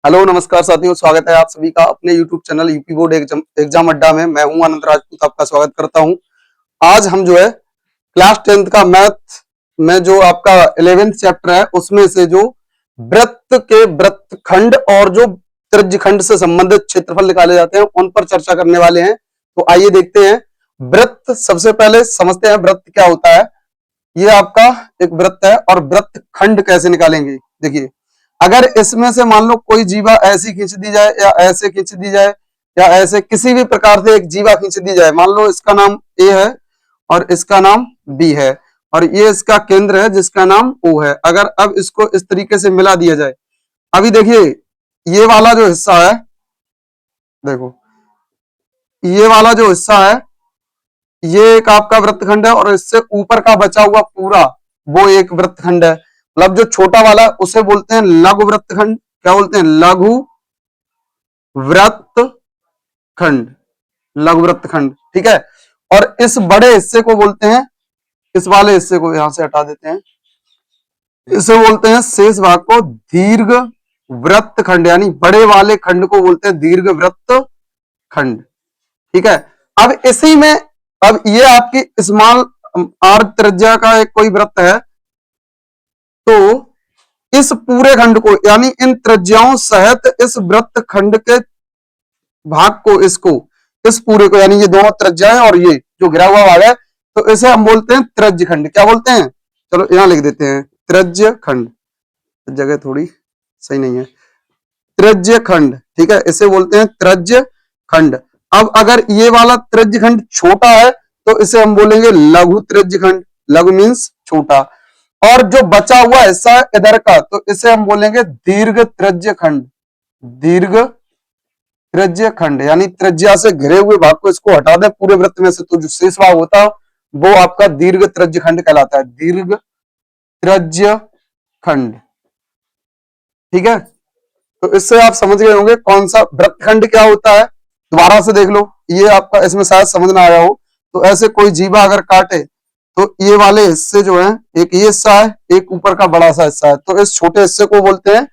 Hello नमस्कार साथियों, स्वागत है आप सभी का अपने YouTube channel UP board exam अड्डा में। मैं हूं आनंद राजपूत, आपका स्वागत करता हूं। आज हम जो है क्लास 10th का मैथ में जो आपका 11th चैप्टर है उसमें से जो वृत्त के वृत्तखंड और जो त्रिज्यखंड से संबंधित क्षेत्रफल निकाले जाते हैं उन पर चर्चा करने वाले हैं। तो आइए देखते हैं। वृत्त सबसे पहले समझते हैं वृत्त क्या होता है। ये आपका एक वृत्त है और वृत्तखंड कैसे निकालेंगे। देखिए, अगर इसमें से मान लो कोई जीवा ऐसी खींच दी जाए या ऐसे खींच दी जाए या ऐसे किसी भी प्रकार से एक जीवा खींच दी जाए, मान लो इसका नाम ए है और इसका नाम बी है और ये इसका केंद्र है जिसका नाम ओ है। अगर अब इसको इस तरीके से मिला दिया जाए, अभी देखिए ये वाला जो हिस्सा है, देखो ये वाला जो हिस्सा है ये एक आपका वृत्तखंड है और इससे ऊपर का बचा हुआ पूरा वो एक वृत्तखंड है। मतलब जो छोटा वाला उसे बोलते हैं लघु वृत्तखंड। क्या बोलते हैं? लघु वृत्तखंड, लघु वृत्तखंड। ठीक है। और इस बड़े हिस्से को बोलते हैं, इस वाले हिस्से को यहां से हटा देते हैं, इसे बोलते हैं शेष भाग को दीर्घ वृत्तखंड, यानी बड़े वाले खंड को बोलते हैं दीर्घ वृत्तखंड। ठीक है। अब इसी में अब ये आपकी स्मॉल आर त्रिज्या का एक कोई वृत्त है, तो इस पूरे खंड को यानी इन त्रिज्याओं सहित इस वृत्तखंड के भाग को, इसको इस पूरे को, यानी ये दोनों त्रिज्या है और ये जो घिरा हुआ भाग है, तो इसे हम बोलते हैं त्रिज्यखंड। क्या बोलते हैं? चलो यहां लिख देते हैं त्रिज्यखंड, जगह थोड़ी सही नहीं है। त्रिज्यखंड, ठीक है, इसे बोलते हैं त्रिज्यखंड। अब अगर ये वाला त्रिज्यखंड छोटा है तो इसे हम बोलेंगे लघु त्रिज्यखंड। लघु मीन्स छोटा। और जो बचा हुआ हिस्सा है इधर का, तो इसे हम बोलेंगे दीर्घ त्रिज्यखंड। दीर्घ त्रिज्यखंड यानी त्रिज्या से घिरे हुए भाग को इसको हटा दें पूरे वृत्त में से, तो जो शेष भाग होता है वो आपका दीर्घ त्रिज्यखंड कहलाता है। दीर्घ त्रिज्यखंड। ठीक है। तो इससे आप समझ गए होंगे कौन सा वृत्तखंड क्या होता है। दोबारा से देख लो, ये आपका इसमें शायद समझ ना आया हो। तो ऐसे कोई जीवा अगर काटे तो ये वाले हिस्से जो है, एक ये हिस्सा है, एक ऊपर का बड़ा सा हिस्सा है, तो इस छोटे हिस्से को बोलते हैं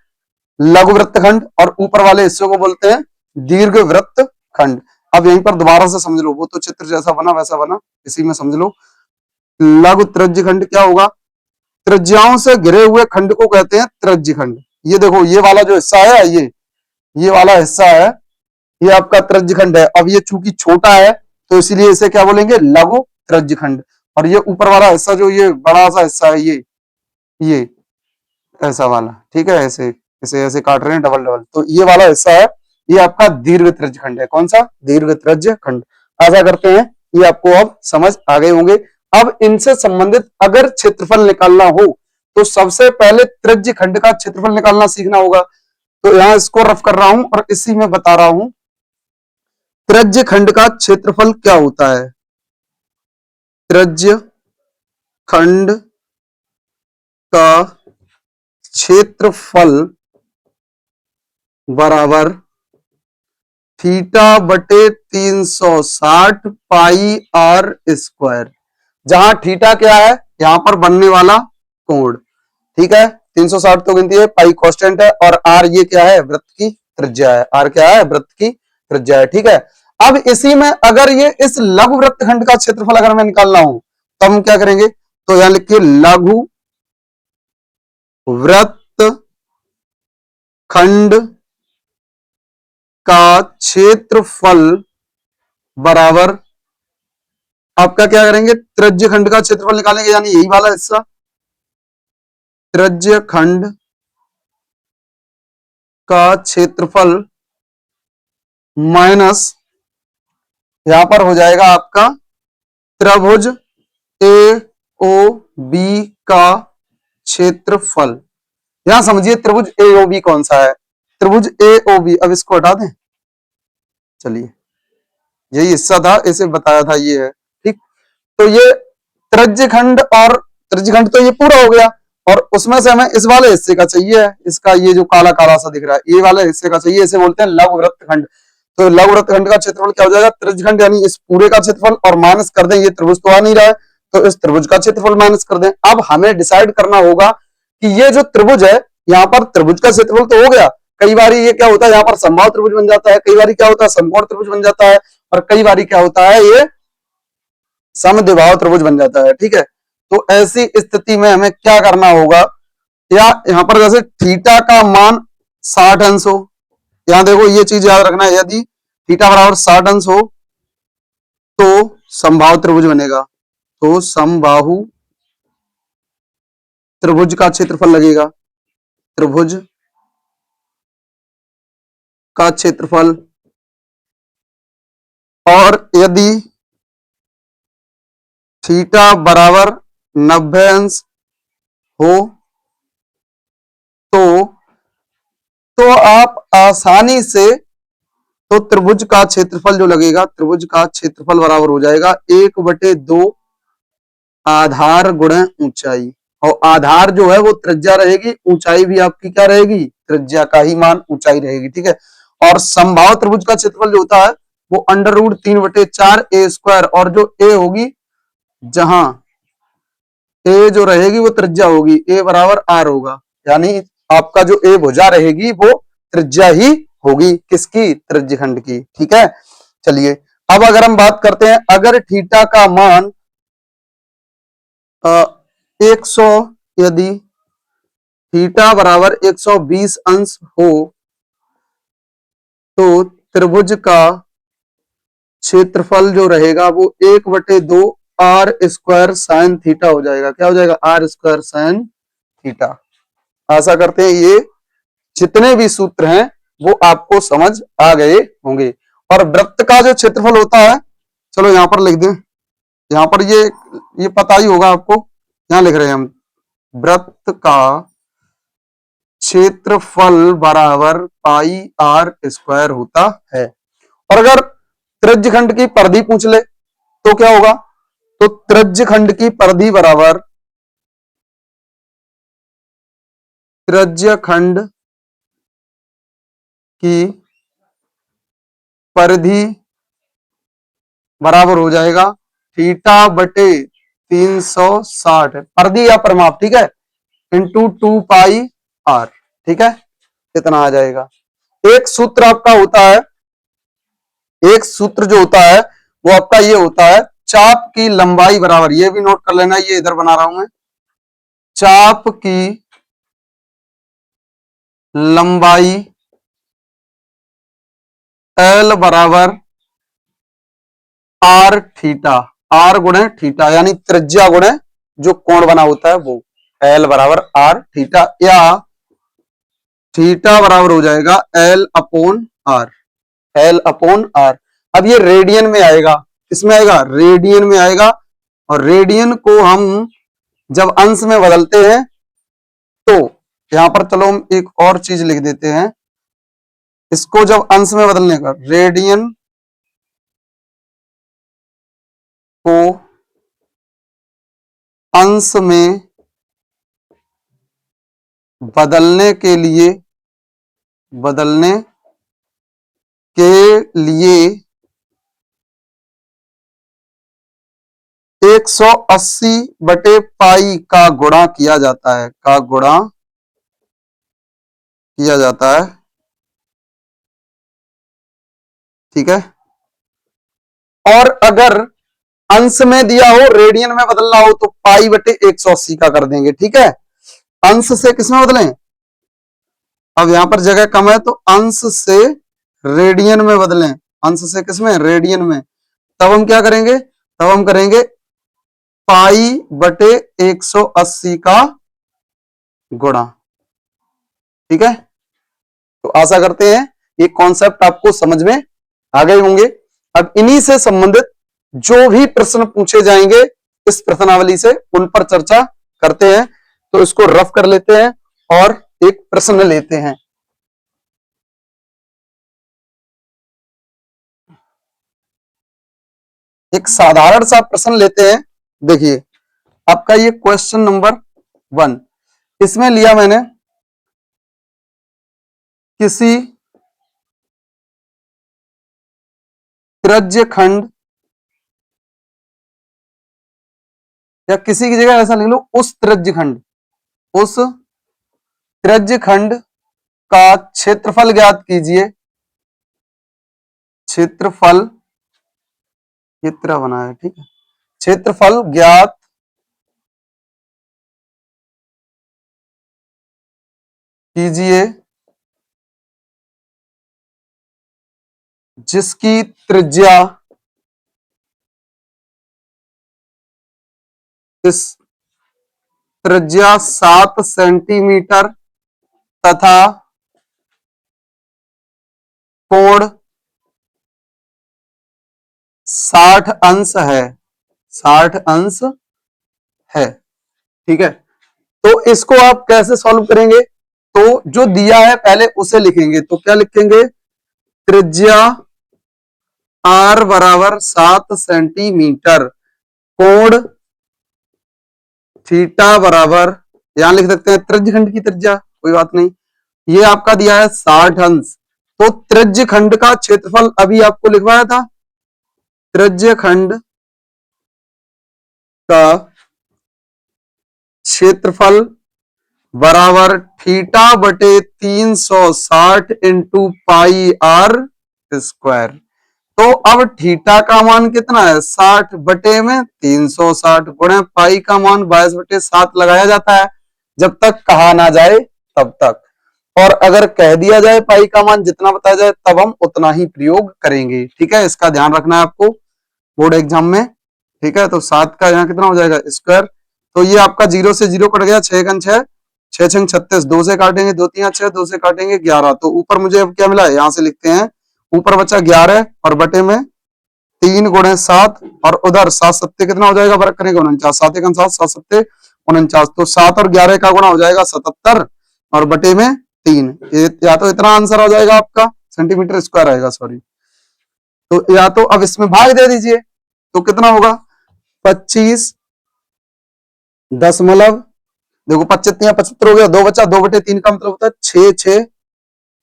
लघु वृत्तखंड और ऊपर वाले हिस्से को बोलते हैं दीर्घ वृत्तखंड। अब यहीं पर दोबारा से समझ लो, वो तो चित्र जैसा बना वैसा बना, इसी में समझ लो। लघु त्रिज्यखंड क्या होगा? त्रिज्याओं से घिरे हुए खंड को कहते हैं त्रिज्यखंड। ये देखो ये वाला जो हिस्सा है, ये वाला हिस्सा है, ये आपका त्रिज्यखंड है। अब ये चूंकि छोटा है तो इसीलिए इसे क्या बोलेंगे? लघु त्रिज्यखंड। और ये ऊपर वाला हिस्सा जो ये बड़ा सा हिस्सा है, ये ऐसा वाला, ठीक है, ऐसे इसे ऐसे काट रहे हैं डबल डबल, तो ये वाला हिस्सा है, ये आपका दीर्घ त्रिज्यखंड है। कौन सा? दीर्घ त्रिज्यखंड। आशा करते हैं ये आपको अब समझ आ गए होंगे। अब इनसे संबंधित अगर क्षेत्रफल निकालना हो तो सबसे पहले त्रिज्यखंड का क्षेत्रफल निकालना सीखना होगा। तो यहां इसको रफ कर रहा हूं और इसी में बता रहा हूं त्रिज्यखंड का क्षेत्रफल क्या होता है। त्रिज्यखंड का क्षेत्रफल बराबर थीटा बटे 360 पाई आर स्क्वायर। जहां थीटा क्या है? यहां पर बनने वाला कोण। ठीक है। 360 तो गिनती है, पाई कांस्टेंट है और आर ये क्या है? वृत्त की त्रिज्या है। आर क्या है? वृत्त की त्रिज्या है। ठीक है। अब इसी में अगर ये इस लघु वृत्तखंड का क्षेत्रफल अगर मैं निकालना हो तो हम क्या करेंगे? तो यहां लिखिए लघु वृत्तखंड का क्षेत्रफल बराबर, आपका क्या करेंगे? त्रिज्यखंड का क्षेत्रफल निकालेंगे, यानी यही वाला हिस्सा त्रिज्यखंड का क्षेत्रफल माइनस यहां पर हो जाएगा आपका त्रिभुज ए ओ बी का क्षेत्रफल। यहां समझिए त्रिभुज ए ओ बी कौन सा है? त्रिभुज ए ओ बी, अब इसको हटा दें, चलिए यही हिस्सा था, इसे बताया था ये है। ठीक। तो ये त्रिज्यखंड, और त्रिज्यखंड तो ये पूरा हो गया और उसमें से हमें इस वाले हिस्से का चाहिए है, इसका ये जो काला काला सा दिख रहा है, ये वाले हिस्से का चाहिए, इसे बोलते हैं लघु वृत्तखंड। तो लघु वृत्तखंड का क्षेत्रफल क्या हो जाएगा? त्रिज्यखंड यानी इस पूरे का क्षेत्रफल, और माइनस कर दें, ये त्रिभुज तो आ नहीं रहा है तो इस त्रिभुज का क्षेत्रफल माइनस कर दें। अब हमें डिसाइड करना होगा कि ये जो त्रिभुज है, यहां पर त्रिभुज का क्षेत्रफल तो हो गया, कई बार ये क्या होता है, यहाँ पर समबाहु त्रिभुज बन जाता है, कई बार क्या होता है समकोण त्रिभुज बन जाता है, और कई बार क्या होता है ये समद्विबाहु त्रिभुज बन जाता है। ठीक है, तो ऐसी स्थिति में हमें क्या करना होगा, या यहाँ पर जैसे थीटा का मान 60 अंश हो, यहाँ देखो ये चीज याद रखना है, यदि थीटा बराबर 60 अंश हो तो समबाहु त्रिभुज बनेगा, तो समबाहु त्रिभुज का क्षेत्रफल लगेगा, त्रिभुज का क्षेत्रफल। और यदि थीटा बराबर 90 अंश हो तो आप आसानी से, तो त्रिभुज का क्षेत्रफल जो लगेगा, त्रिभुज का क्षेत्रफल बराबर हो जाएगा 1/2 आधार गुणे ऊंचाई, और आधार जो है वो त्रिज्या रहेगी, ऊंचाई भी आपकी क्या रहेगी, त्रिज्या का ही मान ऊंचाई रहेगी। ठीक है, और समबाहु त्रिभुज का क्षेत्रफल जो होता है वो √3/4 a स्क्वायर, और जो a होगी, जहां a जो रहेगी वो त्रिज्या होगी, a बराबर r होगा, यानी आपका जो a भुजा रहेगी वो त्रिज्या ही होगी, किसकी, त्रिज्यखंड की। ठीक है, चलिए अब अगर हम बात करते हैं, अगर थीटा का मान 100, यदि थीटा बराबर 120 अंश हो तो त्रिभुज का क्षेत्रफल जो रहेगा वो 1/2 आर स्क्वायर साइन थीटा हो जाएगा। क्या हो जाएगा, आर स्क्वायर साइन थीटा। आशा करते हैं ये जितने भी सूत्र हैं वो आपको समझ आ गए होंगे। और वृत्त का जो क्षेत्रफल होता है, चलो यहां पर लिख दें, यहां पर ये पता ही होगा आपको, यहां लिख रहे हैं हम, वृत्त का क्षेत्रफल बराबर पाई आर स्क्वायर होता है। और अगर त्रिज्यखंड की परिधि पूछ ले तो क्या होगा, तो त्रिज्यखंड की परिधि बराबर त्रिज्यखंड की परिधि बराबर हो जाएगा θ/360, परिधि या परिमाप, ठीक है, इंटू 2πr। ठीक है, इतना आ जाएगा। एक सूत्र आपका होता है, एक सूत्र जो होता है वो आपका ये होता है, चाप की लंबाई बराबर, ये भी नोट कर लेना, ये इधर बना रहा हूं मैं, चाप की लंबाई L बराबर आर थीटा, आर गुणे थीटा, यानी त्रिज्या गुणे जो कोण बना होता है वो, L बराबर आर थीटा, या थीटा बराबर हो जाएगा L/r, L/r। अब ये रेडियन में आएगा, किसमें आएगा, रेडियन में आएगा। और रेडियन को हम जब अंश में बदलते हैं तो यहां पर चलो हम एक और चीज लिख देते हैं, इसको जब अंश में बदलने का, रेडियन को अंश में बदलने के लिए 180/पाई का गुणा किया जाता है, का गुणा किया जाता है। ठीक है, और अगर अंश में दिया हो, रेडियन में बदलना हो तो π/180 का कर देंगे। ठीक है, अंश से किसमें बदलें, अब यहां पर जगह कम है तो अंश से रेडियन में बदलें, अंश से किसमें, रेडियन में। तब हम क्या करेंगे, तब हम करेंगे π/180 का गुणा। ठीक है, तो आशा करते हैं ये कॉन्सेप्ट आपको समझ में आ गए होंगे। अब इन्हीं से संबंधित जो भी प्रश्न पूछे जाएंगे इस प्रश्नावली से, उन पर चर्चा करते हैं। तो इसको रफ कर लेते हैं और एक प्रश्न लेते हैं। एक साधारण सा प्रश्न लेते हैं। देखिए आपका ये क्वेश्चन नंबर 1, इसमें लिया मैंने, किसी त्रिज्यखंड, या किसी की जगह ऐसा लिख लो, उस त्रिज्यखंड का क्षेत्रफल ज्ञात कीजिए। क्षेत्रफल, ये तरह बना है, ठीक है। क्षेत्रफल ज्ञात कीजिए जिसकी त्रिज्या इस त्रिज्या 7 सेंटीमीटर तथा कोण 60 अंश है। 60 अंश है, ठीक है। तो इसको आप कैसे सॉल्व करेंगे? तो जो दिया है पहले उसे लिखेंगे। तो क्या लिखेंगे? त्रिज्या r बराबर 7 सेंटीमीटर, कोण थीटा बराबर, यहां लिख सकते हैं त्रिज्य खंड की त्रिज्या, कोई बात नहीं। ये आपका दिया है 60 अंश। तो त्रिज्य खंड का क्षेत्रफल अभी आपको लिखवाया था। त्रिज्य खंड का क्षेत्रफल बराबर थीटा बटे 360 इंटू पाई आर स्क्वायर। तो अब थीटा का मान कितना है? 60 बटे में 360 गुणे पाई का मान 22/7 लगाया जाता है, जब तक कहा ना जाए तब तक। और अगर कह दिया जाए पाई का मान जितना बताया जाए तब हम उतना ही प्रयोग करेंगे, ठीक है। इसका ध्यान रखना है आपको बोर्ड एग्जाम में, ठीक है। तो 7 का यहाँ कितना हो जाएगा? स्क्वायर। तो ये आपका 0 से 0 कट गया, 6 6 6 6 36, 2 से काटेंगे 2 3 6, 2 से काटेंगे 11। तो ऊपर मुझे अब क्या मिला है? यहाँ से लिखते हैं, ऊपर बचा 11 और बटे में 3 गुणे 7, और उधर 7 सत्ते कितना हो जाएगा? वर्ग करेंगे 49, 7 1 7, 7 सत्ते 49। तो 7 और 11 का गुणा हो जाएगा 77 और बटे में 3। या तो इतना आंसर हो जाएगा आपका, सेंटीमीटर स्क्वायर आएगा, सॉरी। तो या तो अब इसमें भाग दे दीजिए, तो कितना होगा? 25 दशमलव, देखो 25 75 हो गया, 2 बचा, 2/3 का मतलब होता है 6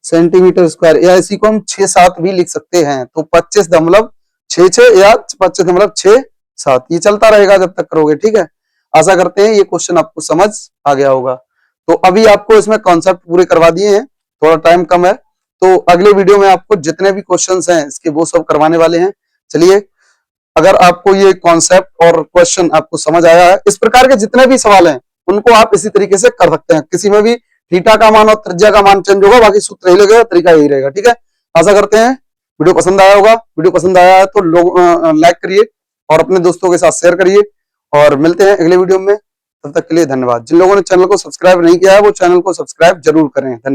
सेंटीमीटर स्क्वायर, या इसी को हम 6 7 भी लिख सकते हैं। तो 25.66 या 25.67, ये चलता रहेगा जब तक करोगे, ठीक है। आशा करते हैं ये क्वेश्चन आपको समझ आ गया होगा। तो अभी आपको इसमें कॉन्सेप्ट पूरे करवा दिए हैं, थोड़ा टाइम कम है, तो अगले वीडियो में आपको जितने भी क्वेश्चंस हैं इसके वो सब करवाने वाले हैं। चलिए, अगर आपको ये कॉन्सेप्ट और क्वेश्चन आपको समझ आया है, इस प्रकार के जितने भी सवाल हैं उनको आप इसी तरीके से कर सकते हैं। किसी में भी थीटा का मान और त्रिज्या का मान चेंज होगा, बाकी सूत्र यही लगेगा, तरीका यही रहेगा, ठीक है। आशा करते हैं वीडियो पसंद आया होगा। वीडियो पसंद आया है तो लोग लाइक करिए और अपने दोस्तों के साथ शेयर करिए, और मिलते हैं अगले वीडियो में। तब तक के लिए धन्यवाद। जिन लोगों ने चैनल को सब्सक्राइब नहीं किया है वो चैनल को सब्सक्राइब जरूर करें। धन्यवाद।